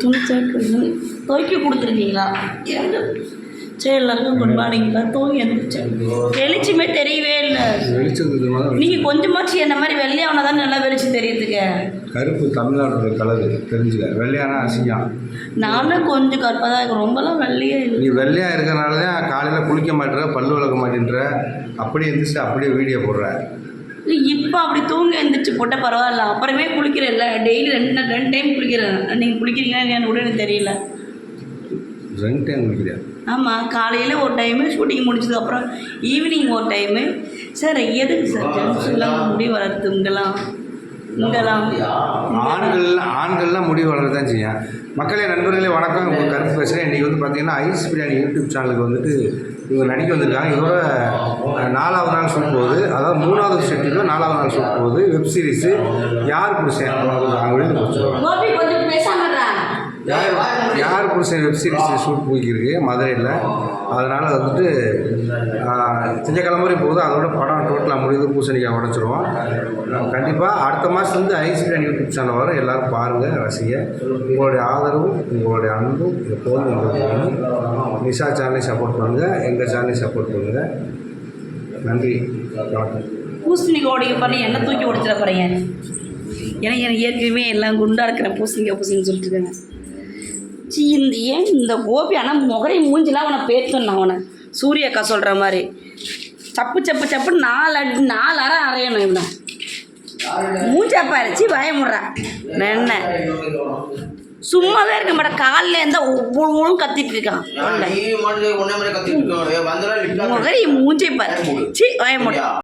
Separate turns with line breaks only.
துணி துவைக்க கொடுத்துருக்கீங்களா? சரி, எல்லாருக்கும் குட் மார்னிங்களா? தூங்கி எழுந்திரிச்சேன். வெளிச்சமே தெரியவே இல்லை. நீங்கள் கொஞ்சமாச்சு என்ன மாதிரி வெள்ளையானா தான் நல்லா வெளிச்சம் தெரியுதுங்க.
கருப்பு தமிழ்நாட்டோட கலரு தெரிஞ்சுக்க. வெள்ளையானா அசிங்கம்.
நானும் கொஞ்சம் கருப்பாக தான் இருக்கும், ரொம்பலாம் வெள்ளையே இல்லை.
நீ வெள்ளையாக இருக்கிறனால தான் காலையில் குளிக்க மாட்டேற, பல்லு விளக்க மாட்டேன்ற, அப்படியே எழுந்திரிச்சு அப்படியே வீடியோ போடுற.
இப்போ அப்படி தூங்கி எழுந்திரிச்சு போட்டால் பரவாயில்ல, அப்புறமே குளிக்கிறேன்ல. டெய்லி ரெண்டு டைம் குளிக்கிறேன். நீங்கள் குளிக்கிறீங்கன்னா இல்லையான்னு கூட எனக்கு தெரியல.
2 டைம் குளிக்கிறேன். ஆமாம்,
காலையில் ஒரு டைமு, ஷூட்டிங் முடிச்சதுக்கப்புறம் ஈவினிங் ஒரு டைமு. சார் எதுக்கு சார் ஜென்ஸ்லாம் முடி வளர்த்துங்கலாம்?
ஆண்கள்லாம் முடி வளர தான் செய்யும். மக்களே, நண்பர்களே, வணக்கம். உங்கள் கருத்து பேசுகிறேன். இன்றைக்கி வந்து பார்த்தீங்கன்னா ஐஸ் பிரியாணி யூடியூப் சேனலுக்கு வந்துட்டு இவங்க நடிக்க வந்திருக்காங்க. இதோட 4வது நாள் ஷூட் போகுது. அதாவது 3வது ஷெட்யூலில் 4வது நாள் ஷூட் போகுது. வெப் சீரிஸு யார் புருஷன் வெளியில் கொடுத்துருவாங்க. யார் புருஷன் வெப் சீரிஸ் ஷூட் போய்க்கிருக்கு மதுரையில். அதனால் வந்துட்டு திங்கக்கிழமை போகுது. அதோட படம் டோட்டலாக முடியுது. பூசணிக்காய் உடச்சிருவோம். கண்டிப்பாக அடுத்த மாதத்துலேருந்து ஐஸ் பிரியாணி யூடியூப் சேனல் வரும். எல்லோரும் பாருங்கள், ரசிங்க. உங்களுடைய ஆதரவும் உங்களுடைய அன்பும் எப்போதும் எங்களுக்கு நிஷா சேனலை சப்போர்ட் பண்ணுங்கள், எங்கள் சேனலை சப்போர்ட் பண்ணுங்கள். நன்றி, வணக்கம்.
பூசணிக்காய் பண்ணி என்ன தூக்கி உடச்சிட போகிறீங்க? ஏன்னா எனக்கு ஏற்கனவே எல்லாம் குண்டாக இருக்கிறேன். பூசணிக்காய் சொல்லிட்டு இருக்காங்க. ஏன் இந்த கோபி ஆனால் முகரை மூஞ்சிலாம் அவனை பேர்த்தணும். அவனை சூரியக்கா சொல்கிற மாதிரி சப்பு 4 அரை அரையணும். இவனை மூஞ்சாப்பா அரைச்சி பயமுடுறான். என்ன சும்மாவே இருக்க மாட்டேன். காலில் இருந்தால் ஒவ்வொரு கத்திட்டு இருக்கான். முகரை மூஞ்சை பாரு, சி பயமுடுறான்.